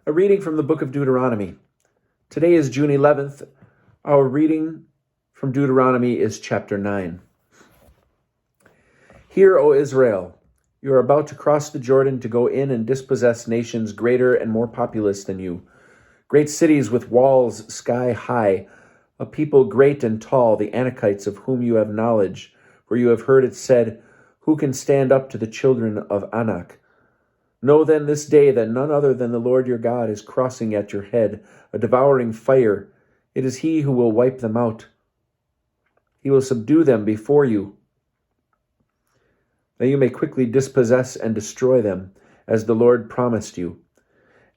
A reading from the book of Deuteronomy. Today is June 11th. Our reading from Deuteronomy is chapter 9. Hear, O Israel, you are about to cross the Jordan to go in and dispossess nations greater and more populous than you, great cities with walls sky high, a people great and tall, the Anakites, of whom you have knowledge, for you have heard it said, who can stand up to the children of Anak? Know then this day that none other than the Lord your God is crossing at your head, a devouring fire. It is he who will wipe them out. He will subdue them before you, that you may quickly dispossess and destroy them, as the Lord promised you.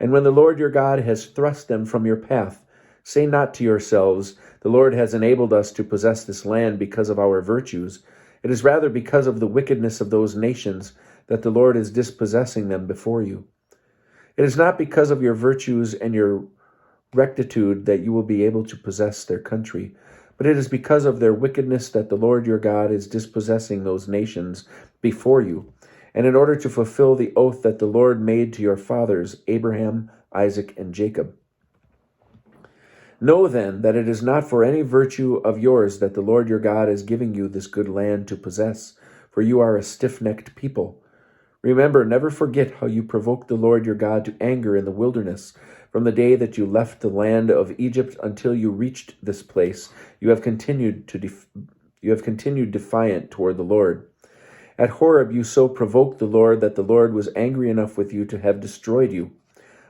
And when the Lord your God has thrust them from your path, say not to yourselves, the Lord has enabled us to possess this land because of our virtues. It is rather because of the wickedness of those nations that the Lord is dispossessing them before you. It is not because of your virtues and your rectitude that you will be able to possess their country, but it is because of their wickedness that the Lord your God is dispossessing those nations before you, and in order to fulfill the oath that the Lord made to your fathers, Abraham, Isaac, and Jacob. Know then that it is not for any virtue of yours that the Lord your God is giving you this good land to possess, for you are a stiff-necked people. Remember, never forget how you provoked the Lord your God to anger in the wilderness. From the day that you left the land of Egypt until you reached this place, you have continued defiant toward the Lord. At Horeb you so provoked the Lord that the Lord was angry enough with you to have destroyed you.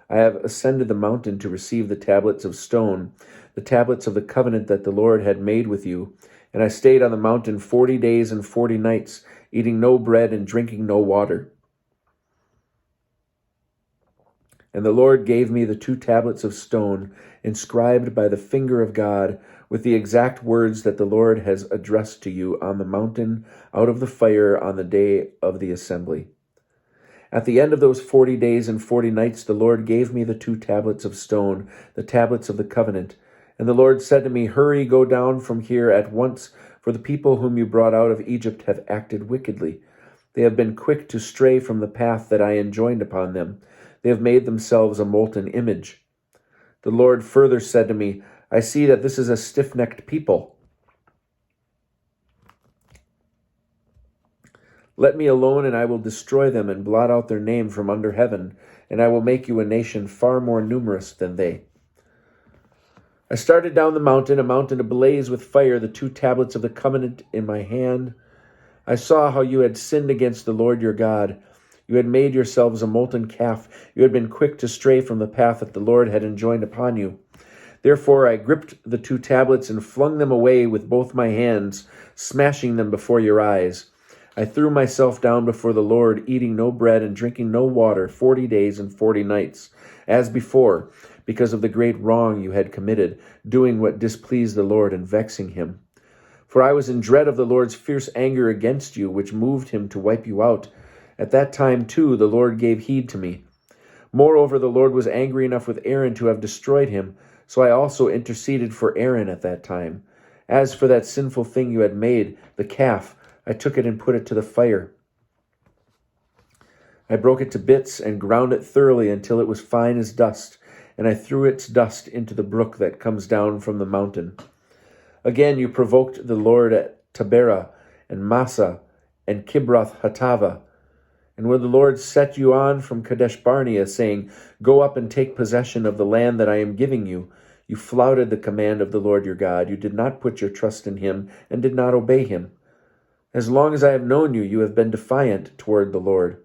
I have ascended the mountain to receive the tablets of stone, the tablets of the covenant that the Lord had made with you, and I stayed on the mountain 40 days and 40 nights, eating no bread and drinking no water. And the Lord gave me the 2 tablets of stone, inscribed by the finger of God, with the exact words that the Lord has addressed to you on the mountain out of the fire on the day of the assembly. At the end of those 40 days and 40 nights, the Lord gave me the 2 tablets of stone, the tablets of the covenant. And the Lord said to me, hurry, go down from here at once, for the people whom you brought out of Egypt have acted wickedly. They have been quick to stray from the path that I enjoined upon them. They have made themselves a molten image. The Lord further said to me, I see that this is a stiff-necked people. Let me alone, and I will destroy them and blot out their name from under heaven, and I will make you a nation far more numerous than they. I started down the mountain, a mountain ablaze with fire, the 2 tablets of the covenant in my hand. I saw how you had sinned against the Lord your God. You had made yourselves a molten calf. You had been quick to stray from the path that the Lord had enjoined upon you. Therefore I gripped the 2 tablets and flung them away with both my hands, smashing them before your eyes. I threw myself down before the Lord, eating no bread and drinking no water 40 days and 40 nights, as before, because of the great wrong you had committed, doing what displeased the Lord and vexing him. For I was in dread of the Lord's fierce anger against you, which moved him to wipe you out. At that time, too, the Lord gave heed to me. Moreover, the Lord was angry enough with Aaron to have destroyed him, so I also interceded for Aaron at that time. As for that sinful thing you had made, the calf, I took it and put it to the fire. I broke it to bits and ground it thoroughly until it was fine as dust, and I threw its dust into the brook that comes down from the mountain. Again you provoked the Lord at Taberah and Massa and Kibroth Hattava. And when the Lord set you on from Kadesh Barnea, saying, go up and take possession of the land that I am giving you, you flouted the command of the Lord your God. You did not put your trust in him and did not obey him. As long as I have known you, you have been defiant toward the Lord.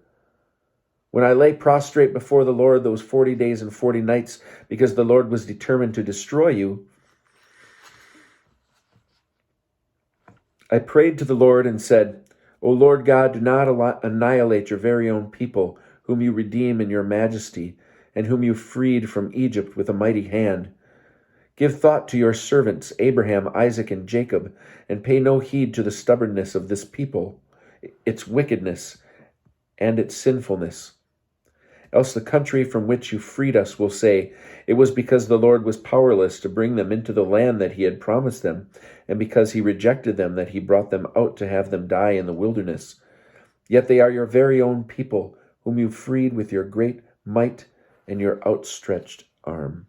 When I lay prostrate before the Lord those 40 days and 40 nights, because the Lord was determined to destroy you, I prayed to the Lord and said, O Lord God, do not annihilate your very own people, whom you redeem in your majesty, and whom you freed from Egypt with a mighty hand. Give thought to your servants, Abraham, Isaac, and Jacob, and pay no heed to the stubbornness of this people, its wickedness, and its sinfulness. Else the country from which you freed us will say, it was because the Lord was powerless to bring them into the land that he had promised them, and because he rejected them that he brought them out to have them die in the wilderness. Yet they are your very own people, whom you freed with your great might and your outstretched arm.